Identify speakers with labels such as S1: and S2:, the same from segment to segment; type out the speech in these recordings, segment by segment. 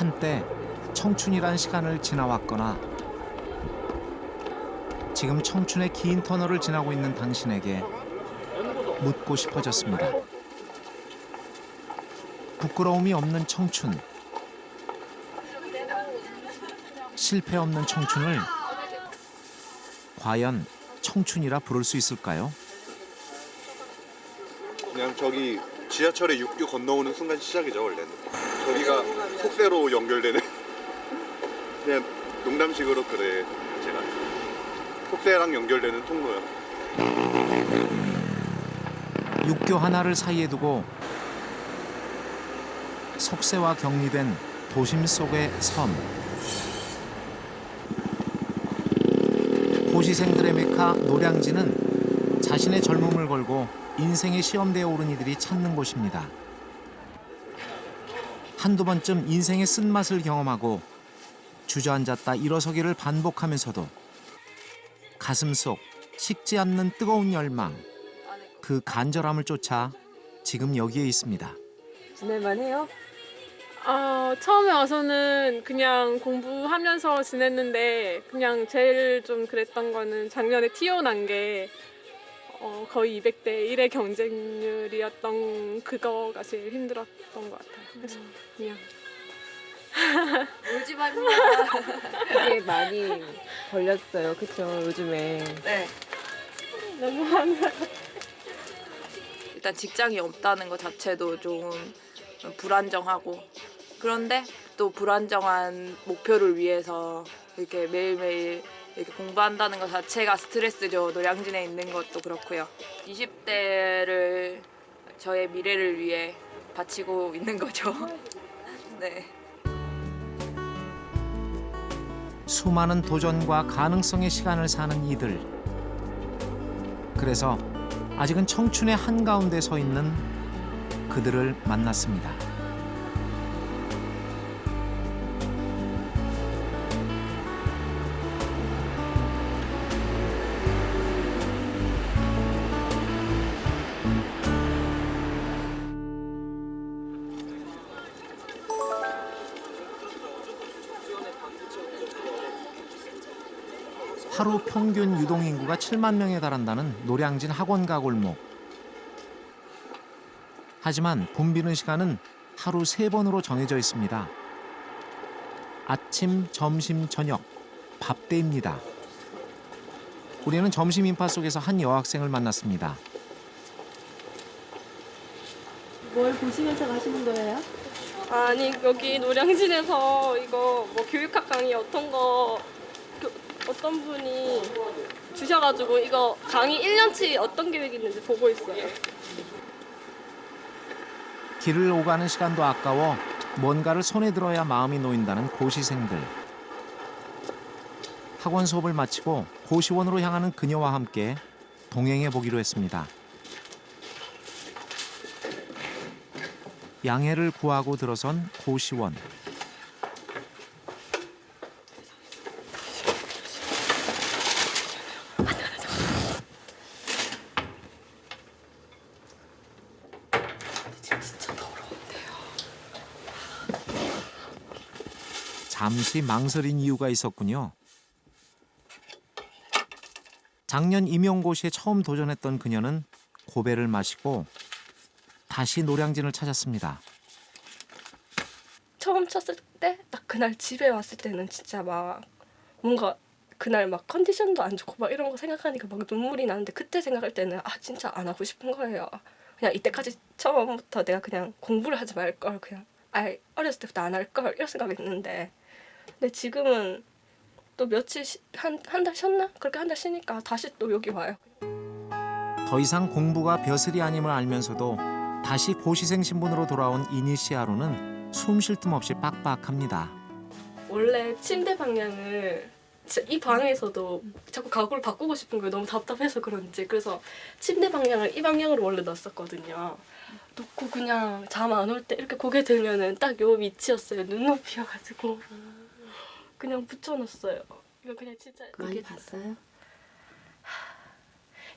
S1: 한때 청춘이란 시간을 지나왔거나 지금 청춘의 긴 터널을 지나고 있는 당신에게 묻고 싶어졌습니다. 부끄러움이 없는 청춘, 실패 없는 청춘을 과연 청춘이라 부를 수 있을까요?
S2: 그냥 저기 지하철에 육교 건너오는 순간 시작이죠, 원래는. 저기가 속세로 연결되는 그냥 농담식으로 그래, 제가 속세랑 연결되는 통로요.
S1: 육교 하나를 사이에 두고 속세와 격리된 도심 속의 섬. 고시생들의 메카 노량진은 자신의 젊음을 걸고 인생의 시험대에 오른 이들이 찾는 곳입니다. 한두 번쯤 인생의 쓴맛을 경험하고 주저앉았다 일어서기를 반복하면서도 가슴 속 식지 않는 뜨거운 열망, 그 간절함을 쫓아 지금 여기에 있습니다.
S3: 지낼만 해요?
S4: 처음에 와서는 그냥 공부하면서 지냈는데 그냥 제일 좀 그랬던 거는 작년에 튀어난 게 거의 200대 1의 경쟁률이었던 그거가 제일 힘들었던 것 같아요. 그래서 그냥
S3: 울지 맙니다. 이게 많이 걸렸어요. 그쵸? 요즘에.
S5: 네.
S4: 너무 화나.
S5: 일단 직장이 없다는 것 자체도 좀 불안정하고, 그런데 또 불안정한 목표를 위해서 이렇게 매일매일 이렇게 공부한다는 것 자체가 스트레스죠. 노량진에 있는 것도 그렇고요. 20대를 저의 미래를 위해 바치고 있는 거죠. 네.
S1: 수많은 도전과 가능성의 시간을 사는 이들. 그래서 아직은 청춘의 한가운데 서 있는 그들을 만났습니다. 하루 평균 유동인구가 7만 명에 달한다는 노량진 학원가 골목. 하지만 붐비는 시간은 하루 3번으로 정해져 있습니다. 아침, 점심, 저녁, 밥때입니다. 우리는 점심 인파 속에서 한 여학생을 만났습니다.
S6: 뭘 보시면서 가시는 거예요?
S4: 아니 여기 노량진에서 이거 뭐 교육학 강의 어떤 분이 주셔가지고 이거 강의 1년치 어떤 계획이 있는지 보고 있어요.
S1: 길을 오가는 시간도 아까워 뭔가를 손에 들어야 마음이 놓인다는 고시생들. 학원 수업을 마치고 고시원으로 향하는 그녀와 함께 동행해 보기로 했습니다. 양해를 구하고 들어선 고시원. 잠시 망설인 이유가 있었군요. 작년 임용고시에 처음 도전했던 그녀는 고배를 마시고 다시 노량진을 찾았습니다.
S7: 처음 쳤을 때 딱 그날 집에 왔을 때는 진짜 막 뭔가 그날 막 컨디션도 안 좋고 막 이런 거 생각하니까 막 눈물이 나는데, 그때 생각할 때는 진짜 안 하고 싶은 거예요. 그냥 이때까지 처음부터 내가 그냥 공부를 하지 말 걸, 그냥 어렸을 때부터 안 할 걸, 이런 생각했는데, 근데 지금은 또 며칠 한 달 쉬었나? 그렇게 한 달 쉬니까 다시 또 여기 와요.
S1: 더 이상 공부가 벼슬이 아님을 알면서도 다시 고시생 신분으로 돌아온 이니 씨 하루는 숨 쉴 틈 없이 빡빡합니다.
S7: 원래 침대 방향을 진짜 이 방에서도 자꾸 가구를 바꾸고 싶은 거예요. 너무 답답해서 그런지. 그래서 침대 방향을 이 방향으로 원래 놨었거든요. 놓고 그냥 잠 안 올 때 이렇게 고개 들면은 딱 요 위치였어요. 눈높이여가지고 그냥 붙여놨어요. 이거 그냥 진짜
S6: 많이 봤어요?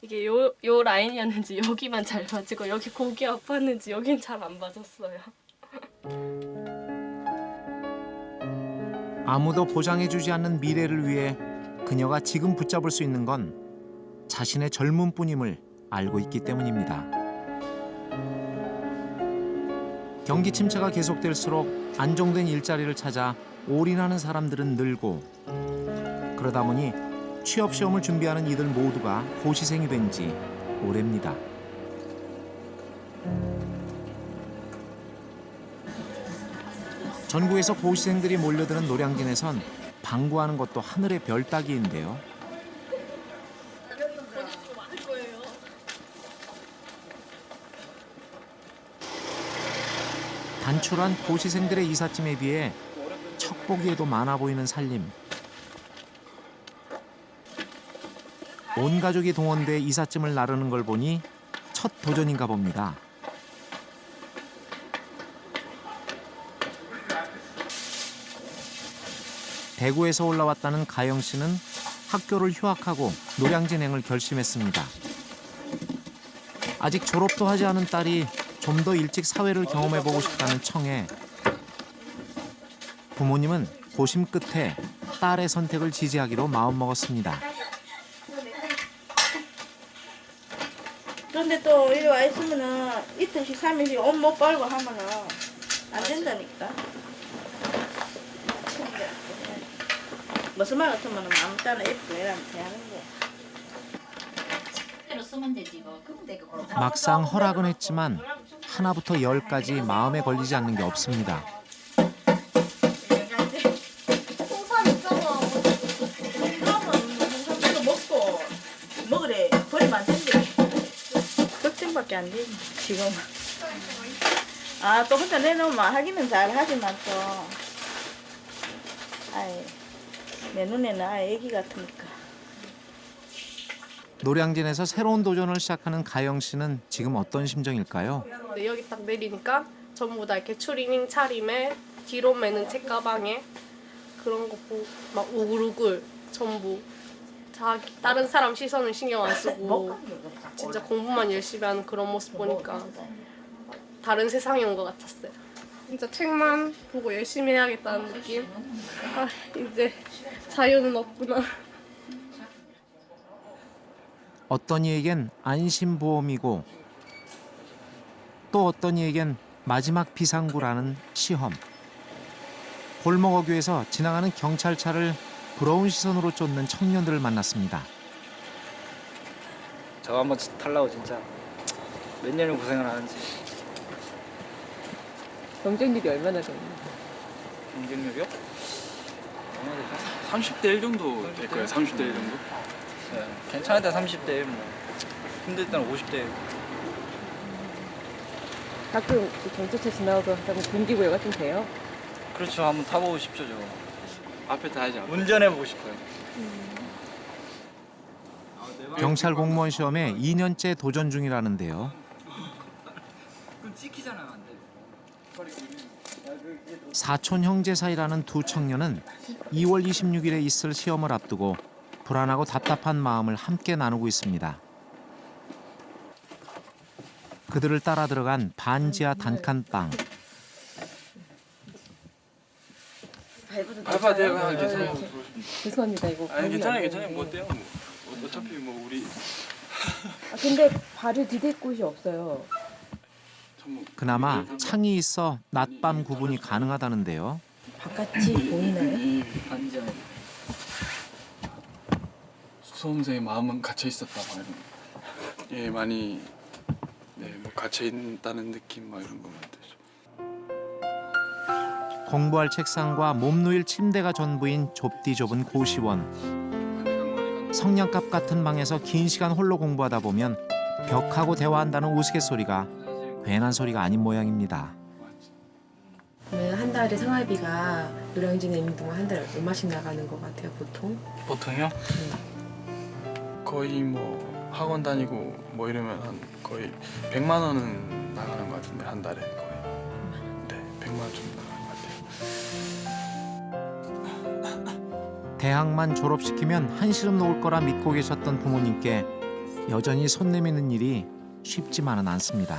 S7: 이게 요 라인이었는지 여기만 잘 맞고 여기 고기 아팠는지 여긴 잘 안 맞았어요.
S1: 아무도 보장해주지 않는 미래를 위해 그녀가 지금 붙잡을 수 있는 건 자신의 젊음뿐임을 알고 있기 때문입니다. 경기 침체가 계속될수록 안정된 일자리를 찾아 올인하는 사람들은 늘고, 그러다 보니 취업 시험을 준비하는 이들 모두가 고시생이 된 지 오래입니다. 전국에서 고시생들이 몰려드는 노량진에선 방구하는 것도 하늘의 별 따기인데요. 단출한 고시생들의 이삿짐에 비해 척보기에도 많아 보이는 살림. 온 가족이 동원돼 이삿짐을 나르는 걸 보니 첫 도전인가 봅니다. 대구에서 올라왔다는 가영 씨는 학교를 휴학하고 노량진행을 결심했습니다. 아직 졸업도 하지 않은 딸이 좀 더 일찍 사회를 경험해보고 싶다는 청에 부모님은 고심 끝에 딸의 선택을 지지하기로 마음먹었습니다.
S8: 그런데 또 여기 와 있으면은 이틀씩 3일씩 옷 못 빨고 하면은 안 된다니까. 무슨 말 같으면은 아무 때나 예쁘게 이러면 되는데.
S1: 막상 허락은 했지만 하나부터 10까지 마음에 걸리지 않는 게 없습니다.
S8: 홍삼 있잖아. 그러면 홍삼도 먹고 먹으래. 버리면 안 된대. 걱정밖에 안 되지 지금. 아 또 혼자 내놓으면 하기는 잘 하지만 또 아이 내 눈에는 애기 같으니까.
S1: 노량진에서 새로운 도전을 시작하는 가영 씨는 지금 어떤 심정일까요?
S7: 근데 여기 딱 내리니까 전부 다 이렇게 추리닝 차림에 뒤로 매는 책가방에 그런 거 보고 막 우글우글 전부 자기 다른 사람 시선을 신경 안 쓰고 진짜 공부만 열심히 하는 그런 모습 보니까 다른 세상에 온 것 같았어요. 진짜 책만 보고 열심히 해야겠다는 느낌. 아 이제 자유는 없구나.
S1: 어떤 이에겐 안심보험이고 또 어떤 이에겐 마지막 비상구라는 시험. 골목 어귀에서 지나가는 경찰차를 부러운 시선으로 쫓는 청년들을 만났습니다.
S9: 저거 한번 타려고 진짜 몇 년을 고생을 하는지.
S3: 경쟁률이 얼마나 되나요?
S9: 경쟁률이요?
S10: 30대 1 정도 될 거예요. 30대 1 정도?
S9: 네, 괜찮을 때 30대 1, 뭐 힘들 때는 50대 1.
S3: 가끔 경찰차 지나가고 하면 동기부여가 좀 돼요?
S9: 그렇죠. 한번 타보고 싶죠, 저거.
S10: 앞에 타야지.
S9: 운전해보고 싶어요.
S1: 경찰 공무원 시험에 2년째 도전 중이라는데요.
S9: 그럼 찍히잖아요, 안 돼.
S1: 사촌 형제 사이라는 두 청년은 2월 26일에 있을 시험을 앞두고 불안하고 답답한 마음을 함께 나누고 있습니다. 그들을 따라 들어간 반지하 단칸 땅.
S10: 알바 대가 괜찮아요.
S3: 죄송합니다 이거.
S10: 아니 괜찮아요. 뭐 어때요? 뭐 어차피 뭐 우리
S3: 근데 발을 디딜 곳이 없어요.
S1: 그나마 창이 있어 낮밤 구분이 가능하다는데요.
S3: 바깥이 보이나요?
S9: 반지하.
S10: 수험생의 마음은 갇혀 있었다 막 이런. 예, 많이 뭐 갇혀 있다는 느낌 막 이런 거만 되죠.
S1: 공부할 책상과 몸 누일 침대가 전부인 좁디 좁은 고시원. 성냥갑 같은 방에서 긴 시간 홀로 공부하다 보면 벽하고 대화한다는 우스갯소리가 괜한 소리가 아닌 모양입니다.
S3: 한 달에 생활비가 노량진에 있는 동안 한 달에 얼마씩 나가는 것 같아요 보통?
S10: 보통요? 거의 뭐 학원 다니고 뭐 이러면 한 거의 100만 원은 나가는 것 같은데 한 달에 거의. 네, 100만 원 정도 나가는 것 같아요.
S1: 대학만 졸업시키면 한시름 놓을 거라 믿고 계셨던 부모님께 여전히 손 내미는 일이 쉽지만은 않습니다.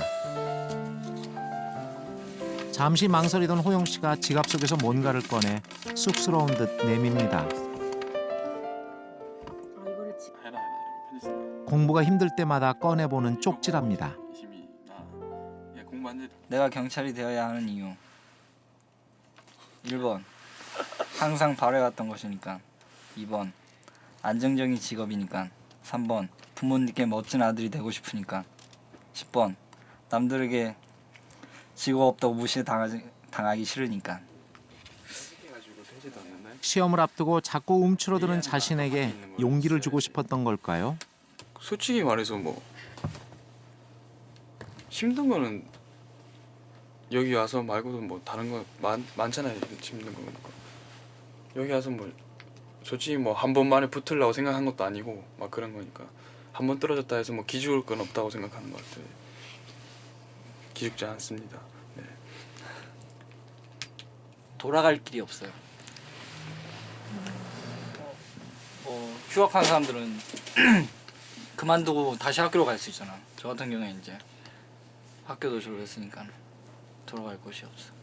S1: 잠시 망설이던 호영 씨가 지갑 속에서 뭔가를 꺼내 쑥스러운 듯 내밉니다.
S10: 해라 편지 쓴다.
S1: 공부가 힘들 때마다 꺼내보는 쪽지랍니다.
S10: 힘이 나. 공부 안 돼.
S9: 내가 경찰이 되어야 하는 이유. 1번 항상 바래왔던 것이니까. 2번 안정적인 직업이니까. 3번 부모님께 멋진 아들이 되고 싶으니까. 10번 남들에게 직업 없다고 무시당하기 싫으니까.
S1: 시험을 앞두고 자꾸 움츠러드는 자신에게 용기를 주고 싶었던 걸까요?
S10: 솔직히 말해서 뭐 힘든 거는 여기 와서 말고도 뭐 다른 거 많잖아요. 힘든 거. 여기 와서 뭐 솔직히 뭐 한 번 만에 붙으려고 생각한 것도 아니고 막 그런 거니까 한 번 떨어졌다 해서 뭐 기죽을 건 없다고 생각하는 것 같아요. 기죽지 않습니다. 네.
S9: 돌아갈 길이 없어요. 휴학한 사람들은 그만두고 다시 학교로 갈 수 있잖아. 저 같은 경우에 이제 학교도 졸업했으니까 돌아갈 곳이 없어.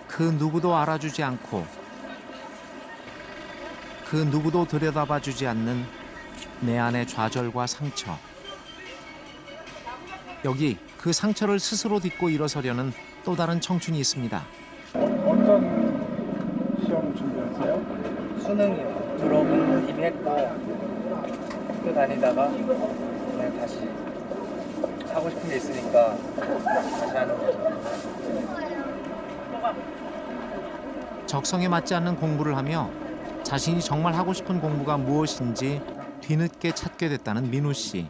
S1: 그 누구도 알아주지 않고 그 누구도 들여다봐주지 않는 내 안의 좌절과 상처. 여기 그 상처를 스스로 딛고 일어서려는 또 다른 청춘이 있습니다.
S11: 어떤 시험 준비하세요?
S9: 수능이요. 졸업은 이미 했고 학교 다니다가 그냥 다시 하고 싶은 게 있으니까 다시 하는 거죠.
S1: 적성에 맞지 않는 공부를 하며 자신이 정말 하고 싶은 공부가 무엇인지 뒤늦게 찾게 됐다는 민우 씨.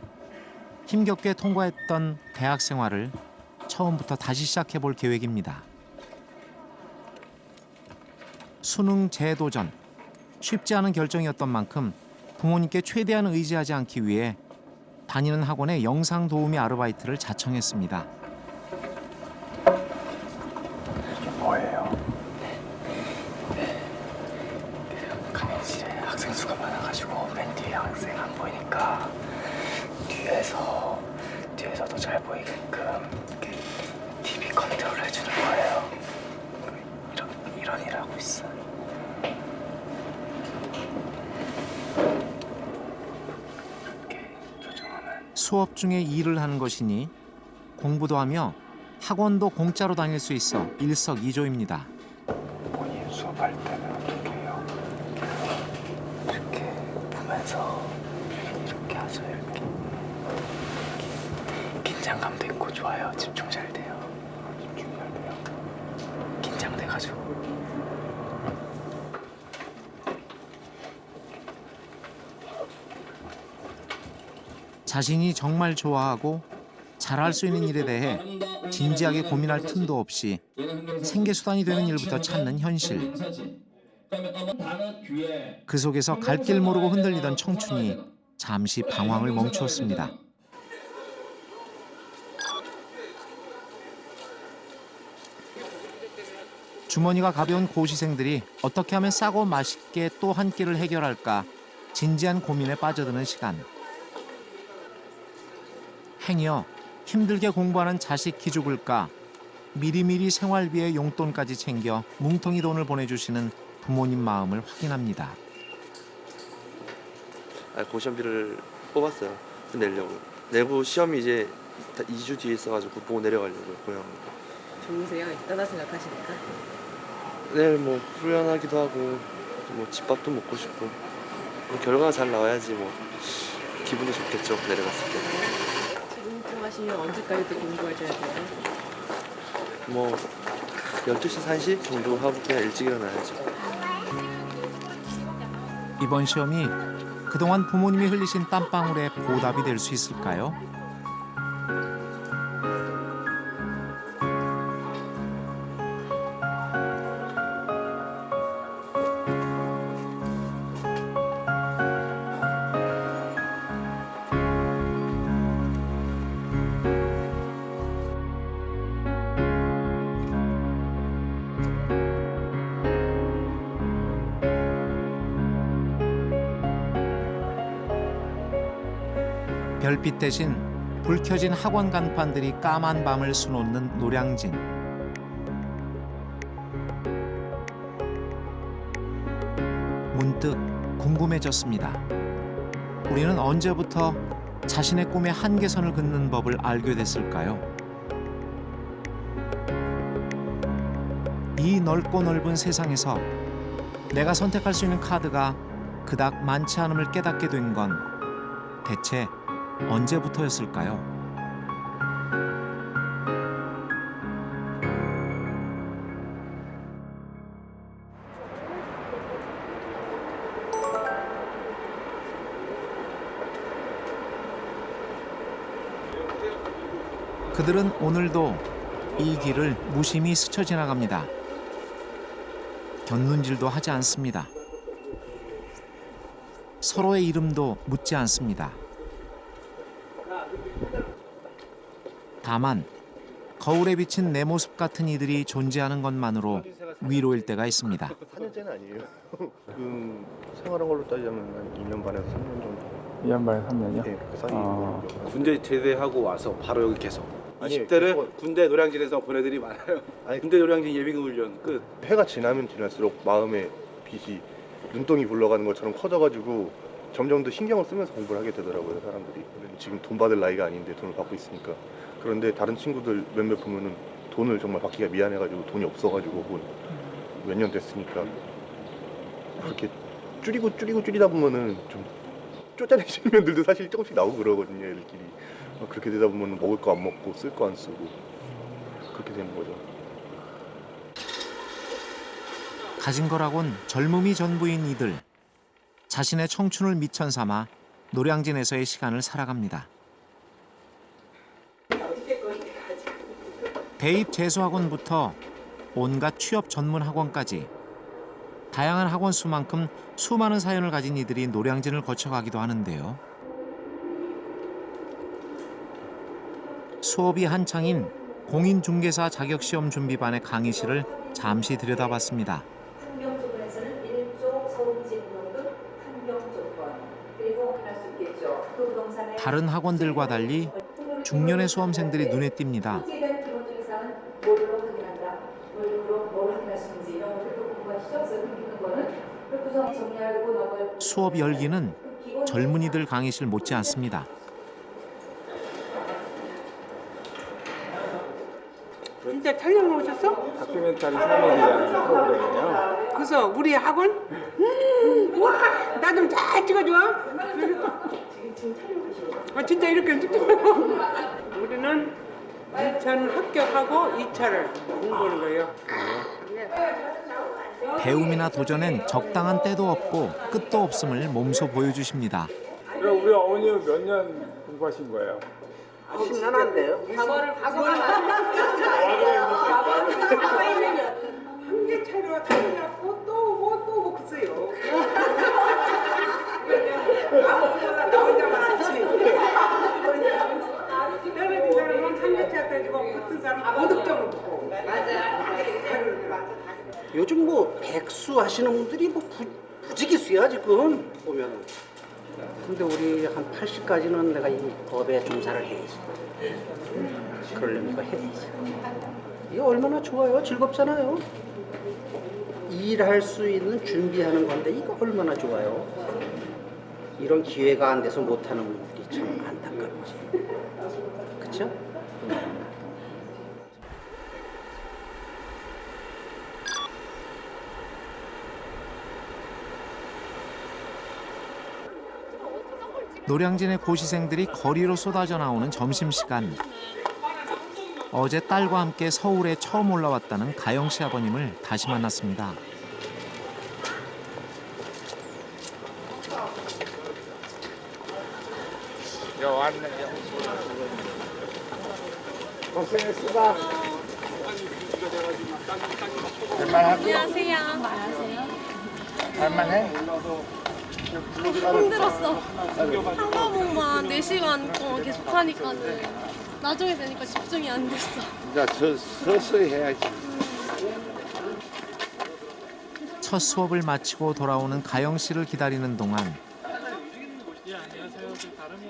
S1: 힘겹게 통과했던 대학 생활을 처음부터 다시 시작해 볼 계획입니다. 수능 재도전. 쉽지 않은 결정이었던 만큼 부모님께 최대한 의지하지 않기 위해 다니는 학원의 영상 도우미 아르바이트를 자청했습니다.
S11: 뭐예요? 강의실에 학생 수가 많아가지고 맨 뒤에 학생 안 보이니까 뒤에서도 잘 보이게끔 TV 컨트롤 해주는 거예요. 이런 일 하고 있어.
S1: 수업 중에 일을 하는 것이니 공부도 하며 학원도 공짜로 다닐 수 있어 일석이조입니다.
S11: 본인 수업할 때는 어떻게 해요? 이렇게 보면서 이렇게 하죠. 이렇게 긴장감도 있고 좋아요. 집중 잘 돼요. 집중 잘 돼요. 긴장돼가지고.
S1: 자신이 정말 좋아하고 잘할 수 있는 일에 대해 진지하게 고민할 틈도 없이 생계수단이 되는 일부터 찾는 현실. 그 속에서 갈 길 모르고 흔들리던 청춘이 잠시 방황을 멈추었습니다. 주머니가 가벼운 고시생들이 어떻게 하면 싸고 맛있게 또 한 끼를 해결할까 진지한 고민에 빠져드는 시간. 행여 힘들게 공부하는 자식 기죽을까 미리미리 생활비에 용돈까지 챙겨 뭉텅이 돈을 보내주시는 부모님 마음을 확인합니다.
S12: 고시험비를 뽑았어요. 내려고. 내고 시험이 이제 2주 뒤에 있어가지고 보고 내려가려고요. 고향.
S3: 좋으세요? 떠나 생각하시니까?
S12: 내일 뭐 후련하기도 하고 뭐 집밥도 먹고 싶고 뭐 결과가 잘 나와야지 뭐 기분도 좋겠죠. 내려갔을 때.
S3: 지금 하시면 언제까지 또 공부하셔야 돼요?
S12: 뭐 12시, 1시 정도 하고 그냥 일찍 일어나야죠.
S1: 이번 시험이 그동안 부모님이 흘리신 땀방울의 보답이 될 수 있을까요? 별빛 대신 불 켜진 학원 간판들이 까만 밤을 수놓는 노량진. 문득 궁금해졌습니다. 우리는 언제부터 자신의 꿈의 한계선을 긋는 법을 알게 됐을까요? 이 넓고 넓은 세상에서 내가 선택할 수 있는 카드가 그닥 많지 않음을 깨닫게 된 건 대체 언제부터였을까요? 그들은 오늘도 이 길을 무심히 스쳐 지나갑니다. 곁눈질도 하지 않습니다. 서로의 이름도 묻지 않습니다. 다만 거울에 비친 내 모습 같은 이들이 존재하는 것만으로 위로일 때가 있습니다.
S2: 4년째는 아니에요. 지금 생활한 걸로 따지자면 한 2년 반에서 3년 정도.
S11: 2년 반에 3년이요?
S2: 네, 그 사이에.
S13: 군대 제대하고 와서 바로 여기 계속.
S2: 아니,
S13: 20대를 군대 노량진에서 보내들이 많아요.
S2: 아니,
S13: 군대 노량진 예비군 훈련 끝.
S2: 해가 지나면 지날수록 마음의 빛이 눈덩이 굴러가는 것처럼 커져가지고 점점 더 신경을 쓰면서 공부를 하게 되더라고요, 사람들이. 지금 돈 받을 나이가 아닌데 돈을 받고 있으니까. 그런데 다른 친구들 몇몇 보면은 돈을 정말 받기가 미안해가지고 돈이 없어가지고 몇 년 됐으니까 그렇게 줄이다 보면은 좀 쫓아내시는 면들도 사실 조금씩 나오고 그러거든요, 애들끼리. 그렇게 되다 보면 먹을 거 안 먹고 쓸 거 안 쓰고 그렇게 되는 거죠.
S1: 가진 거라곤 젊음이 전부인 이들. 자신의 청춘을 미천 삼아 노량진에서의 시간을 살아갑니다. 대입 재수학원부터 온갖 취업 전문 학원까지 다양한 학원 수만큼 수많은 사연을 가진 이들이 노량진을 거쳐가기도 하는데요. 수업이 한창인 공인중개사 자격시험 준비반의 강의실을 잠시 들여다봤습니다. 다른 학원들과 달리 중년의 수험생들이 눈에 띕니다. 수업 열기는 젊은이들 강의실 못지 않습니다.
S14: 진짜 촬영 오셨어?
S11: 다큐멘터리 3일이라는 프로그램이에요.
S14: 그래서 우리 학원? 와, 나 좀 잘 찍어줘. 진짜 이렇게 찍어. 우리는 2차는 합격하고 2차를 공부하는 거예요.
S1: 배움이나 도전엔 적당한 때도 없고 끝도 없음을 몸소 보여주십니다.
S11: 그럼 우리 어머니는 몇 년 공부하신 거예요?
S14: 신난한데요? 과거를 한 개 차려 다니고 또 오고 그랬어요. 아무거나 나 혼자만 하지. 떨어진 사람은 한 개 차 가지고 붙은 사람은 5득점을 붙고. 맞아.
S15: 요즘 뭐 백수 하시는 분들이 뭐 부지기수야 지금 보면은. 근데 우리 한 80까지는 내가 이 법에 종사를 해야지. 그러려면 이거 해야지. 이게 얼마나 좋아요. 즐겁잖아요. 일할 수 있는 준비하는 건데 이거 얼마나 좋아요. 이런 기회가 안 돼서 못하는 분들이 참 안타깝지. 그쵸?
S1: 노량진의 고시생들이 거리로 쏟아져 나오는 점심시간. 어제 딸과 함께 서울에 처음 올라왔다는 가영 씨 아버님을 다시 만났습니다.
S11: 왔네. 고생했습니다.
S7: 안녕하세요.
S11: 할만해?
S7: 힘들었어. 한 과목만 4시간 동안 계속 하니까는 나중에 되니까 집중이 안 됐어.
S11: 이제 서서히 해야지.
S1: 첫 수업을 마치고 돌아오는 가영 씨를 기다리는 동안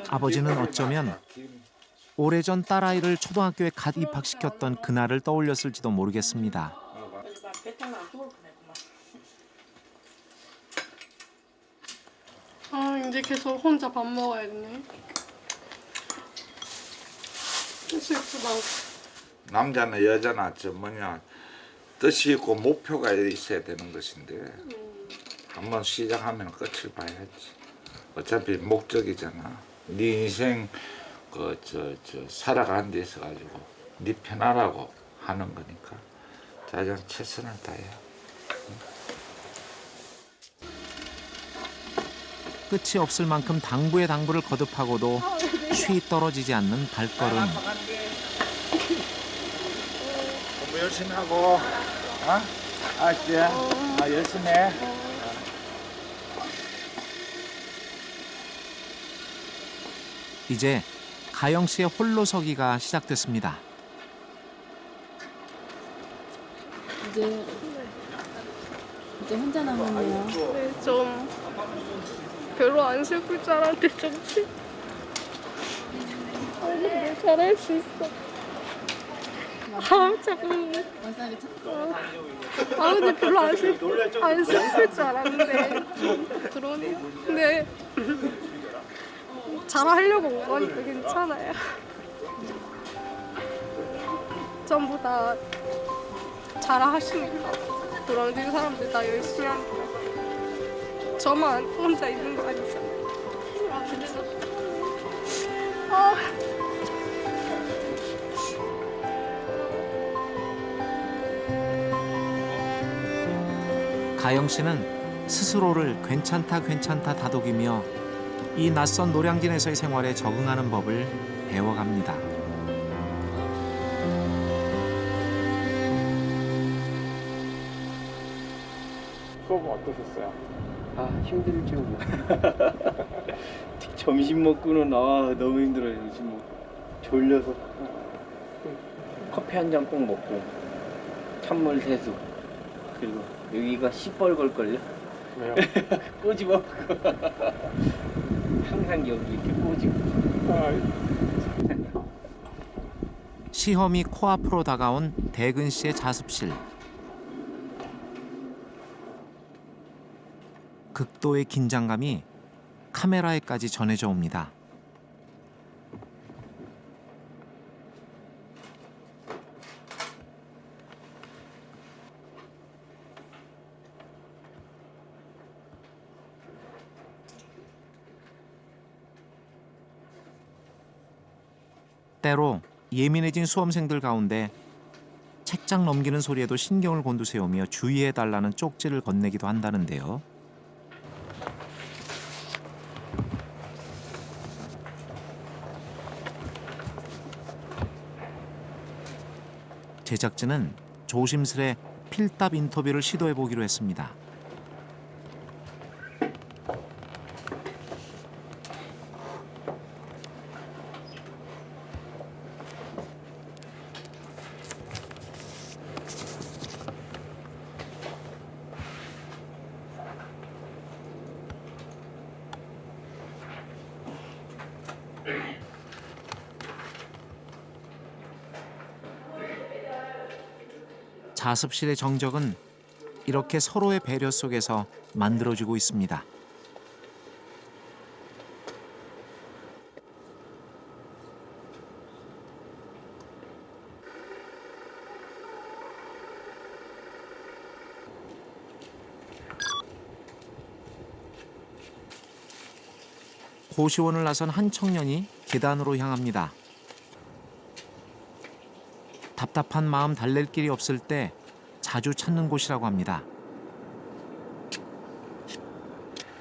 S1: 아버지는 어쩌면 오래전 딸아이를 초등학교에 갓 입학시켰던 그날을 떠올렸을지도 모르겠습니다.
S7: 아 이제 계속 혼자 밥 먹어야겠네. 슬프다.
S16: 남자나 여자나 뜻이 있고 목표가 있어야 되는 것인데 한번 시작하면 끝을 봐야지. 어차피 목적이잖아. 네 인생 살아가는 데 있어 가지고 네 편하라고 하는 거니까 자장 최선을 다해.
S1: 끝이 없을 만큼 당부에 당부를 거듭하고도 쉬 떨어지지 않는 발걸음.
S16: 공부 열심히 하고, 알았지? 열심히 해.
S1: 이제 가영 씨의 홀로서기가 시작됐습니다.
S6: 이제 혼자 남았네요.
S7: 네, 좀 별로 안 슬플 줄 알았는데 좀 네, 잘할 수 있어. 자꾸. 근데 별로 안 슬플 줄 알았는데 들어오네. 근데 잘하려고 온 거니까 괜찮아요. 전부 다 잘하시니까 노량진 사람들 다 열심히 하니까 저만 혼자 있는 거 아니잖아요.
S1: 가영 씨는 스스로를 괜찮다 다독이며 이 낯선 노량진에서의 생활에 적응하는 법을 배워갑니다.
S11: 수업은 어떠셨어요?
S12: 힘들죠 뭐. 점심 먹고는 너무 힘들어요. 요즘 뭐 졸려서 커피 한 잔 꼭 먹고 찬물 세수 그리고 여기가 시뻘걸걸요?
S11: 왜요?
S12: 꼬집어 항상 여기 이렇게 꼬집고
S1: 시험이 코앞으로 다가온 대근 씨의 자습실. 극도의 긴장감이 카메라에까지 전해져 옵니다. 때로 예민해진 수험생들 가운데 책장 넘기는 소리에도 신경을 곤두세우며 주의해달라는 쪽지를 건네기도 한다는데요. 제작진은 조심스레 필답 인터뷰를 시도해보기로 했습니다. 자습실의 정적은 이렇게 서로의 배려 속에서 만들어지고 있습니다. 고시원을 나선 한 청년이 계단으로 향합니다. 답답한 마음 달랠 길이 없을 때 자주 찾는 곳이라고 합니다.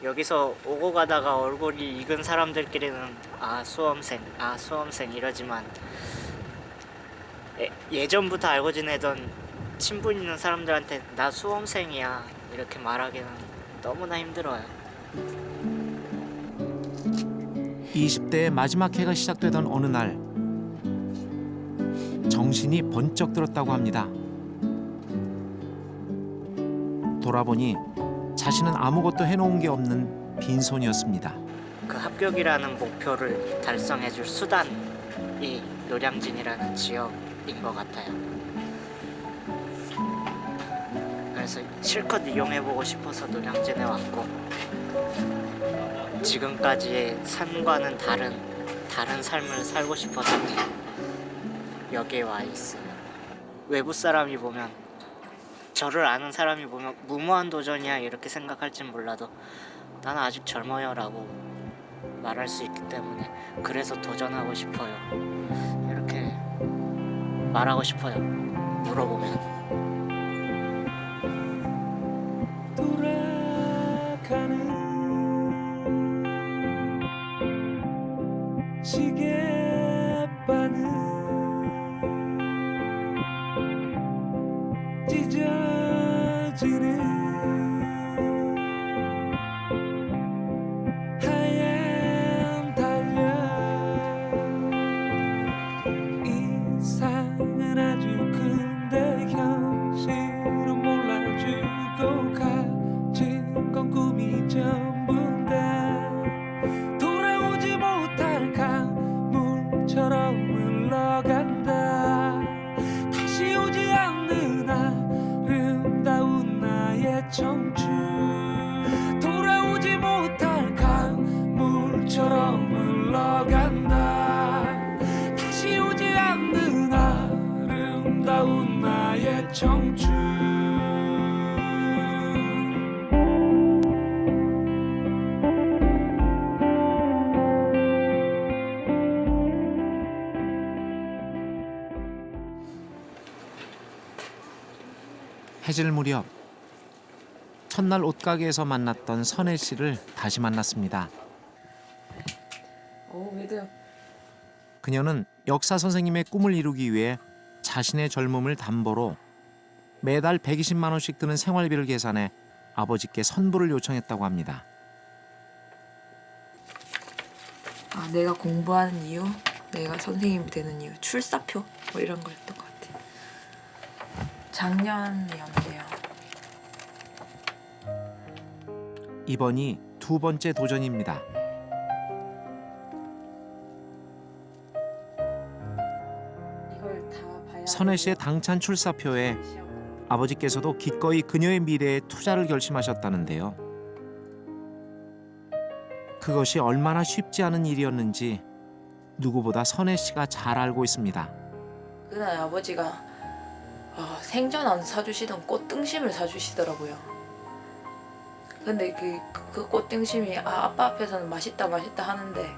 S17: 여기서 오고 가다가 얼굴이 익은 사람들끼리는 수험생 이러지만 예전부터 알고 지내던 친분 있는 사람들한테 나 수험생이야 이렇게 말하기는 너무나 힘들어요.
S1: 20대의 마지막 해가 시작되던 어느 날 정신이 번쩍 들었다고 합니다. 돌아보니 자신은 아무것도 해놓은 게 없는 빈손이었습니다.
S17: 그 합격이라는 목표를 달성해줄 수단 이 노량진이라는 지역인 것 같아요. 그래서 실컷 이용해보고 싶어서 노량진에 왔고, 지금까지의 삶과는 다른 삶을 살고 싶어서 여기에 와 있어요. 외부 사람이 보면, 저를 아는 사람이 보면 무모한 도전이야 이렇게 생각할진 몰라도 나는 아직 젊어요 라고 말할 수 있기 때문에 그래서 도전하고 싶어요 이렇게 말하고 싶어요. 물어보면.
S11: 돌아가는 시계바늘 찢어지는 하얀 달력 이상은 아주 큰데 현실은 몰라주고 가진 건 꿈이 전부인데 돌아오지 못할 강물처럼 흘러간다. 다시 오지 않는 아름다운 나의 청춘 돌아오지 못할 강물처럼 흘러간다. 다시 오지 않는 아름다운 나의 청춘.
S1: 해질 무렵 첫날 옷가게에서 만났던 선혜 씨를 다시 만났습니다.
S3: 왜요?
S1: 그녀는 역사 선생님의 꿈을 이루기 위해 자신의 젊음을 담보로 매달 120만 원씩 드는 생활비를 계산해 아버지께 선불을 요청했다고 합니다.
S5: 내가 공부하는 이유, 내가 선생님이 되는 이유, 출사표 뭐 이런 거였던 것 같아요. 작년이었는데요.
S1: 이번이 두 번째 도전입니다. 선혜 씨의 당찬 출사표에 아버지께서도 기꺼이 그녀의 미래에 투자를 결심하셨다는데요. 그것이 얼마나 쉽지 않은 일이었는지 누구보다 선혜 씨가 잘 알고 있습니다.
S5: 그날 아버지가 생전 안 사주시던 꽃등심을 사주시더라고요. 근데 그 꽃등심이 아빠 앞에서는 맛있다 하는데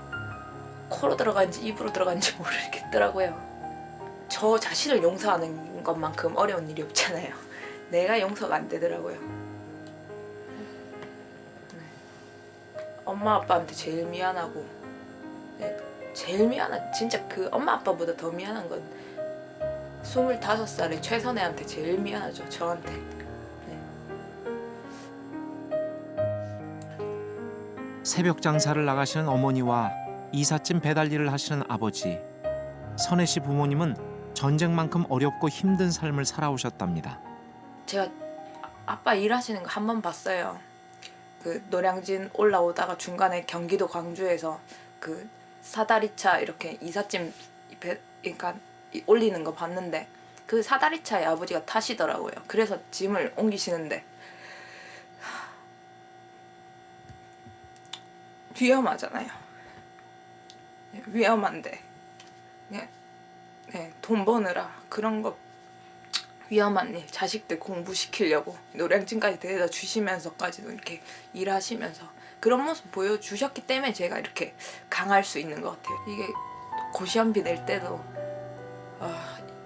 S5: 코로 들어간지 입으로 들어간지 모르겠더라고요. 저 자신을 용서하는 것만큼 어려운 일이 없잖아요. 내가 용서가 안 되더라고요. 엄마 아빠한테 제일 미안하고, 진짜 그 엄마 아빠보다 더 미안한 건 25살의 최선혜한테 제일 미안하죠. 저한테.
S1: 새벽 장사를 나가시는 어머니와 이삿짐 배달 일을 하시는 아버지. 선혜 씨 부모님은 전쟁만큼 어렵고 힘든 삶을 살아오셨답니다.
S5: 제가 아빠 일하시는 거 한 번 봤어요. 그 노량진 올라오다가 중간에 경기도 광주에서 그 사다리차 이렇게 이삿짐 그러니까 올리는 거 봤는데 그 사다리차에 아버지가 타시더라고요. 그래서 짐을 옮기시는데 위험하잖아요. 위험한데 돈 버느라 그런 거 위험한 일, 자식들 공부시키려고 노량진까지 데려다 주시면서까지도 이렇게 일하시면서 그런 모습 보여주셨기 때문에 제가 이렇게 강할 수 있는 것 같아요. 이게 고시원비 낼 때도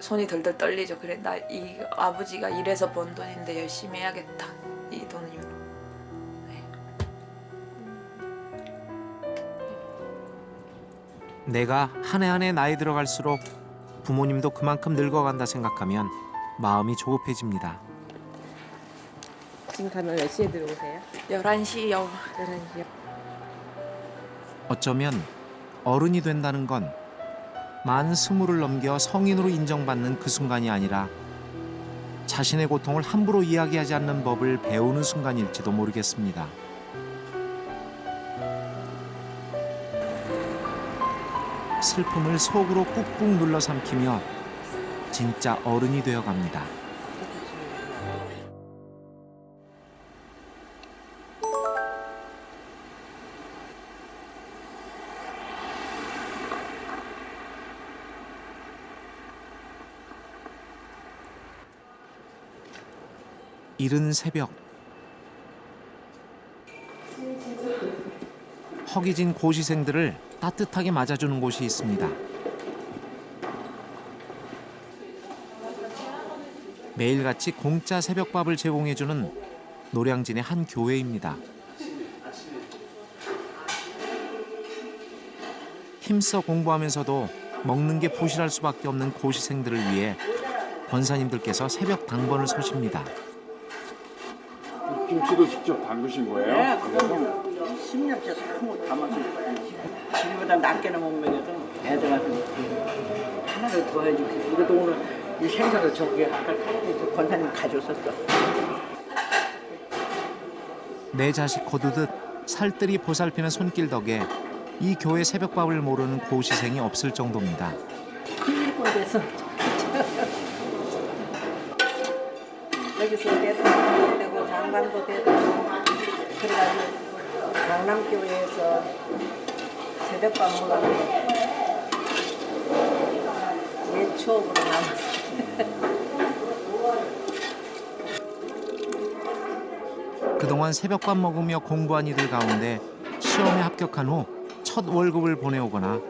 S5: 손이 덜덜 떨리죠. 그래, 나 이 아버지가 일해서 번 돈인데 열심히 해야겠다. 이 돈 힘으로.
S1: 내가 한 해 한 해 나이 들어갈수록 부모님도 그만큼 늙어간다 생각하면 마음이 조급해집니다.
S3: 지금 가면 몇 시에 들어오세요?
S5: 11시요.
S3: 11시요.
S1: 어쩌면 어른이 된다는 건 만 20을 넘겨 성인으로 인정받는 그 순간이 아니라 자신의 고통을 함부로 이야기하지 않는 법을 배우는 순간일지도 모르겠습니다. 슬픔을 속으로 꾹꾹 눌러 삼키며 진짜 어른이 되어 갑니다. 이른 새벽, 허기진 고시생들을 따뜻하게 맞아주는 곳이 있습니다. 매일같이 공짜 새벽밥을 제공해주는 노량진의 한 교회입니다. 힘써 공부하면서도 먹는 게 부실할 수밖에 없는 고시생들을 위해 권사님들께서 새벽 당번을 서십니다.
S18: 김치도 직접 담그신 거예요?
S15: 네, 그럼 10년째 사무 담아서 지금보다 낫게는 못 먹여도 애들한테 하나를 더 해줄게. 이것도 오늘 이 생선을 저기 아까 권사님 가져오셨어.
S1: 내 자식 거두듯 살뜰히 보살피는 손길 덕에 이 교회 새벽밥을 모르는 고시생이 없을 정도입니다.
S15: 일꾼 돼서 여기서 대통령도 되고 장관도 되고 그래가지고 강남교회에서 새벽밥 먹으면 내 추억으로 남았어요.
S1: 그동안 새벽밥 먹으며 공부한 이들 가운데 시험에 합격한 후 첫 월급을 보내오거나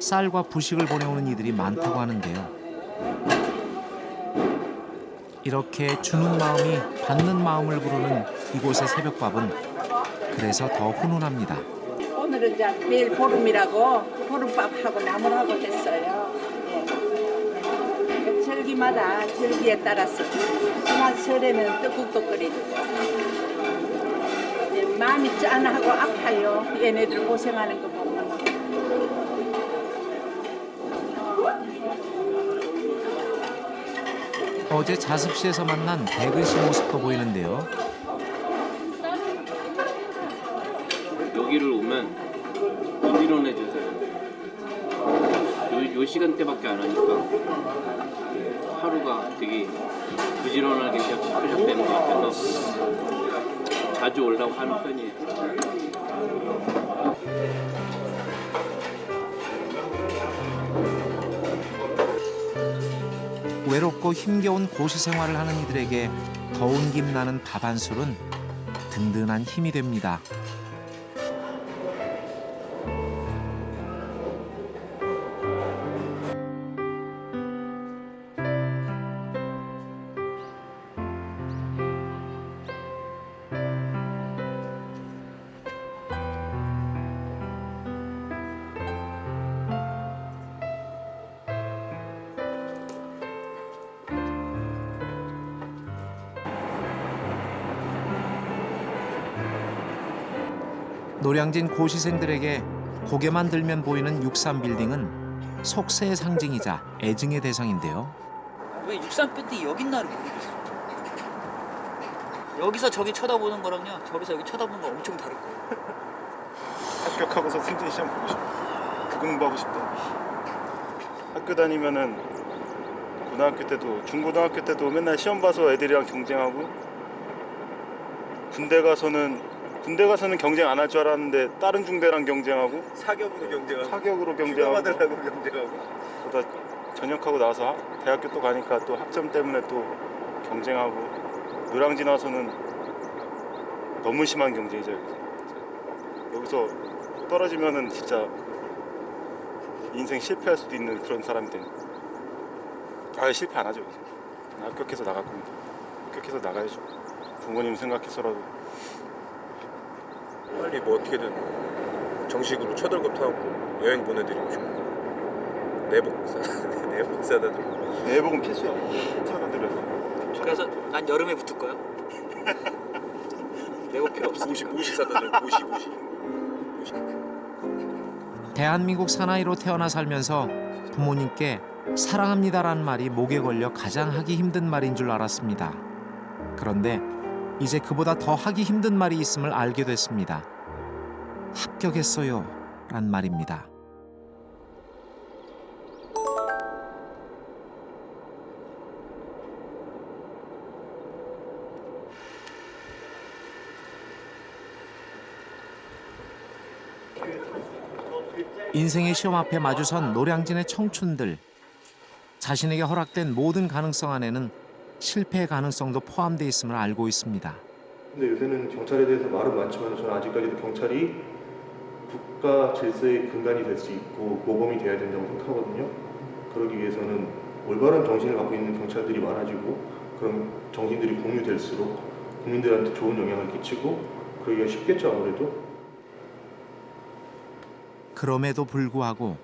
S1: 쌀과 부식을 보내오는 이들이 많다고 하는데요. 이렇게 주는 마음이 받는 마음을 부르는 이곳의 새벽밥은 그래서 더 훈훈합니다.
S15: 오늘은 이제 매일 보름이라고 보름밥하고 나물하고 했어요. 예. 절기마다 절기에 따라서 지난 설에는 떡국도 끓여주고 이제 마음이 짠하고 아파요. 얘네들 고생하는 거 보면.
S1: 어제 자습시에서 만난 백은 씨 모습도 보이는데요.
S12: 여기를 오면 부지런해 주세요. 요 시간대밖에 안 하니까 하루가 되게 부지런하게 시작되는 것 같아서 자주 오려고 하는 편이에요.
S1: 외롭고 힘겨운 고시 생활을 하는 이들에게 더운 김 나는 밥 한 술은 든든한 힘이 됩니다. 노량진 고시생들에게 고개만 들면 보이는 63빌딩은 속세의 상징이자 애증의 대상인데요.
S19: 왜 63빌딩이 여기 있나를 모르겠어. 여기서 저기 쳐다보는 거랑요, 저기서 여기 쳐다보는 거 엄청 다를 거예요.
S20: 합격하고서 승진 시험 보고 싶다. 그 공부하고 싶다. 학교 다니면은 고등학교 때도 중고등학교 때도 맨날 시험 봐서 애들이랑 경쟁하고 군대 가서는 경쟁 안 할 줄 알았는데 다른 중대랑 경쟁하고
S13: 사격으로 경쟁하고
S20: 사격으로
S13: 휴가
S20: 경쟁하고
S13: 받으려고 경쟁하고
S20: 그러다 전역하고 나서 대학교 또 가니까 또 학점 때문에 또 경쟁하고 노량진 와서는 너무 심한 경쟁이죠. 여기서 떨어지면은 진짜 인생 실패할 수도 있는 그런 사람이 되는. 실패 안 하죠. 합격해서 나갈 겁니다. 합격해서 나가야죠. 부모님 생각해서라도.
S13: 빨리 뭐 어떻게든 정식으로 초등급 타고 여행 보내드리고 싶고 내복 사다 주고.
S20: 내복은 필수야. 차가 들여서.
S19: 그래서 난 여름에 붙을 거야. 내복 필요 없어.
S13: 옷이 사다 주고 옷이.
S1: 대한민국 사나이로 태어나 살면서 부모님께 사랑합니다라는 말이 목에 걸려 가장 하기 힘든 말인 줄 알았습니다. 그런데 이제 그보다 더 하기 힘든 말이 있음을 알게 됐습니다. 합격했어요 란 말입니다. 인생의 시험 앞에 마주선 노량진의 청춘들. 자신에게 허락된 모든 가능성 안에는 실패의 가능성도 포함되어 있음을 알고 있습니다.
S21: 근데 요새는 경찰에 대해서 말은 많지만 저는 아직까지도 경찰이 국가 질서의 근간이 될 수 있고 모범이 돼야 된다고 생각하거든요. 그러기 위해서는 올바른 정신을 갖고 있는 경찰들이 많아지고 그런 정신들이 공유될수록 국민들한테 좋은 영향을 끼치고 그러기가 쉽겠죠, 아무래도.
S1: 그럼에도 불구하고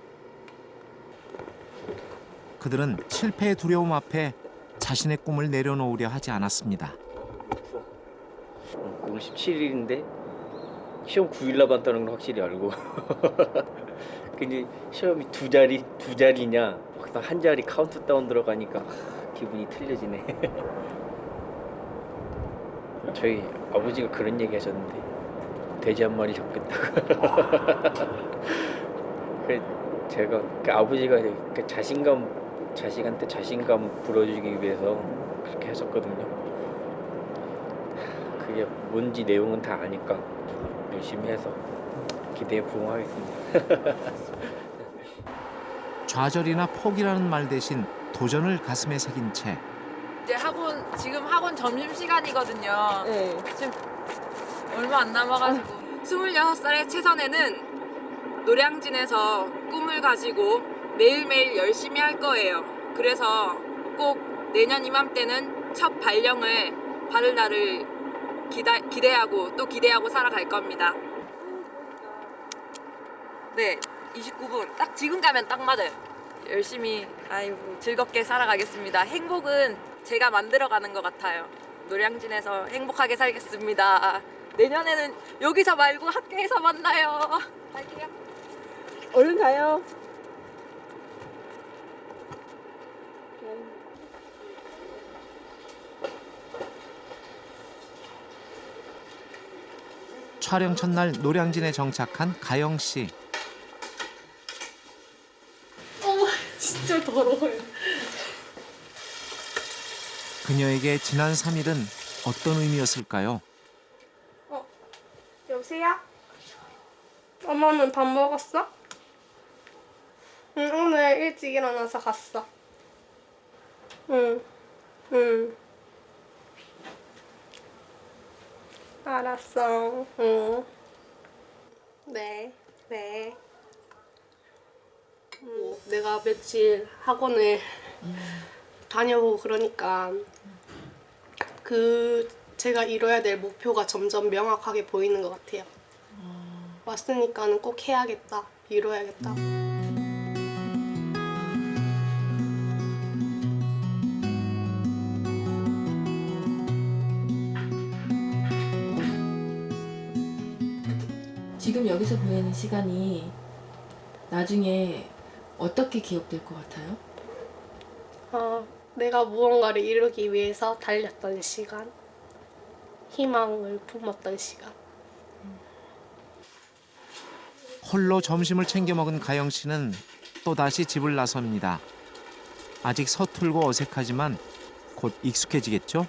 S1: 그들은 실패의 두려움 앞에 자신의 꿈을 내려놓으려 하지 않았습니다.
S12: 오늘 17일인데 시험 9일 남았다는 걸 확실히 알고 근데 시험이 두 자리냐 막상 한 자리 카운트다운 들어가니까 기분이 틀려지네. 저희 아버지가 그런 얘기 하셨는데 돼지 한 마리 잡겠다고. 제가 아버지가 자식한테 자신감 불어주기 위해서 그렇게 하셨거든요. 그게 뭔지 내용은 다 아니까 열심히 해서 기대에 부응하겠습니다.
S1: 좌절이나 포기라는 말 대신 도전을 가슴에 새긴 채
S5: 이제 지금 학원 점심시간이거든요. 네. 지금 얼마 안 남아가지고 26살의 최선혜는 노량진에서 꿈을 가지고 매일매일 열심히 할 거예요. 그래서 꼭 내년 이맘때는 첫 발령을 받을 날을 기대하고 또 기대하고 살아갈 겁니다. 네, 29분. 딱 지금 가면 딱 맞아요. 열심히 즐겁게 살아가겠습니다. 행복은 제가 만들어가는 것 같아요. 노량진에서 행복하게 살겠습니다. 내년에는 여기서 말고 학교에서 만나요. 갈게요.
S6: 얼른 가요.
S1: 촬영 첫날 노량진에 정착한 가영 씨.
S7: 진짜 더러워요.
S1: 그녀에게 지난 3일은 어떤 의미였을까요?
S7: 여보세요? 엄마는 밥 먹었어? 응, 오늘 일찍 일어나서 갔어. 응. 알았어. 응. 네. 내가 며칠 학원을 다녀보고 그러니까 제가 이뤄야 될 목표가 점점 명확하게 보이는 것 같아요. 왔으니까는 꼭 해야겠다, 이뤄야겠다.
S3: 지금 여기서 보내는 시간이 나중에 어떻게 기억될 것 같아요?
S7: 내가 무언가를 이루기 위해서 달렸던 시간, 희망을 품었던 시간.
S1: 홀로 점심을 챙겨 먹은 가영 씨는 또다시 집을 나섭니다. 아직 서툴고 어색하지만 곧 익숙해지겠죠?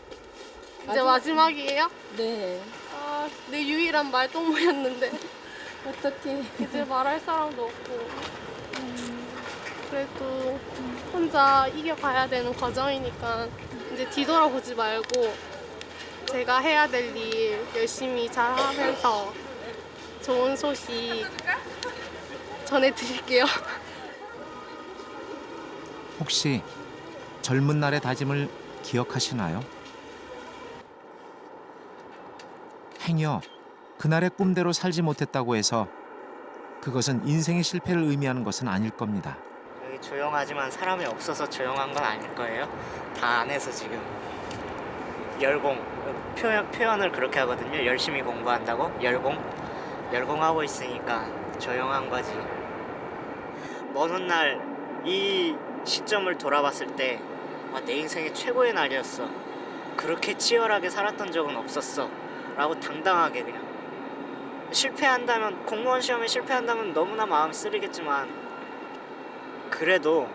S7: 이제 마지막이에요?
S3: 네.
S7: 내 유일한 말동무였는데
S3: 어떡해.
S7: 이제 말할 사람도 없고 그래도 혼자 이겨가야 되는 과정이니까 이제 뒤돌아보지 말고 제가 해야 될 일 열심히 잘하면서 좋은 소식 전해드릴게요.
S1: 혹시 젊은 날의 다짐을 기억하시나요? 행여 그날의 꿈대로 살지 못했다고 해서 그것은 인생의 실패를 의미하는 것은 아닐 겁니다.
S17: 여기 조용하지만 사람이 없어서 조용한 건 아닐 거예요. 다 안에서 지금 표현을 그렇게 하거든요. 열심히 공부한다고 열공하고 있으니까 조용한 거지. 먼 훗날 이 시점을 돌아봤을 때 내 인생의 최고의 날이었어. 그렇게 치열하게 살았던 적은 없었어. 라고 당당하게 그냥. 실패한다면, 공무원 시험에 실패한다면 너무나 마음 쓰리겠지만 그래도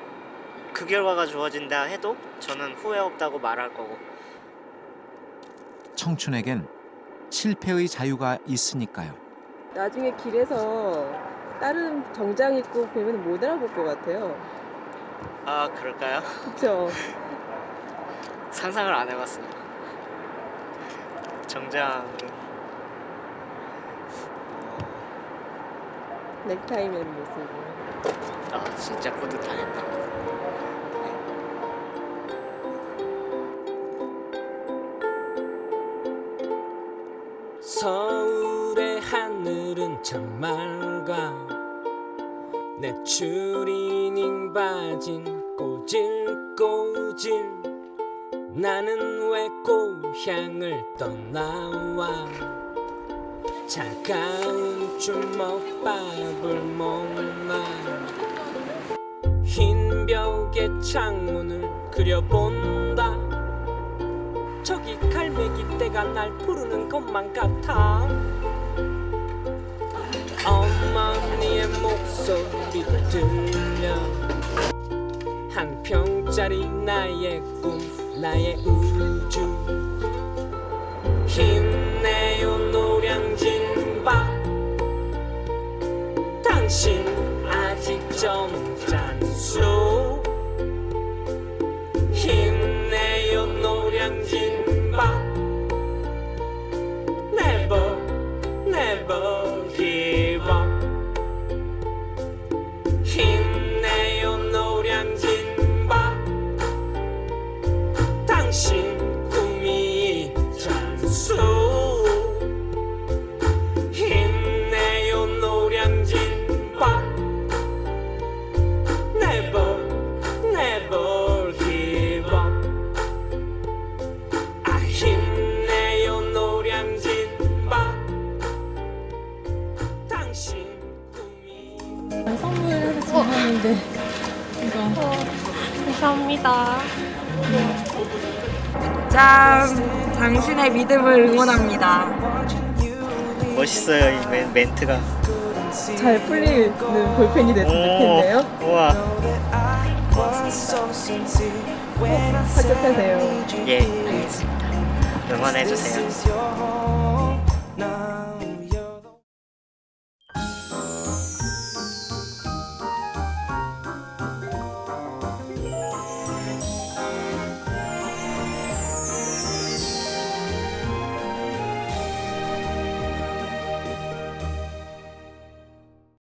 S17: 그 결과가 주어진다 해도 저는 후회 없다고 말할 거고.
S1: 청춘에겐 실패의 자유가 있으니까요.
S6: 나중에 길에서 다른 정장 입고 보면 못 알아볼 것 같아요.
S17: 아 그럴까요?
S6: 그렇죠.
S17: 상상을 안 해봤어요. 정장
S6: 넥타이 맨 모습.
S17: 아 진짜 뿌듯하겠다.
S4: 서울의 하늘은 참 맑아. 내 추리닝 바진 꼬질꼬질. 나는 왜 고향을 떠나와. 차가운 주먹밥을 먹나. 흰 벽에 창문을 그려본다. 저기 갈매기떼가 날 부르는 것만 같아. 어머니의 목소리도 들려. 한 평짜리 나의 꿈, 나의 우주. 힘내요 노량진바. 당신 아직 점잖소. 힘내요 노량진바. Never, never give up. 힘내요 노량진바. 당신 꿈이 있잖소. 힘내요 노량진바. Never, never give up. 아 힘내요 노량진바. 당신
S3: 선물해서 준비했는데 이거
S7: 감사합니다.
S5: 짠! 당신의 믿음을 응원합니다.
S17: 멋있어요 이 멘트가.
S6: 잘 풀리는 볼펜이 됐으면 좋겠네요.
S17: 우와.
S6: 합격하세요.
S17: 예 알겠습니다. 응원해주세요.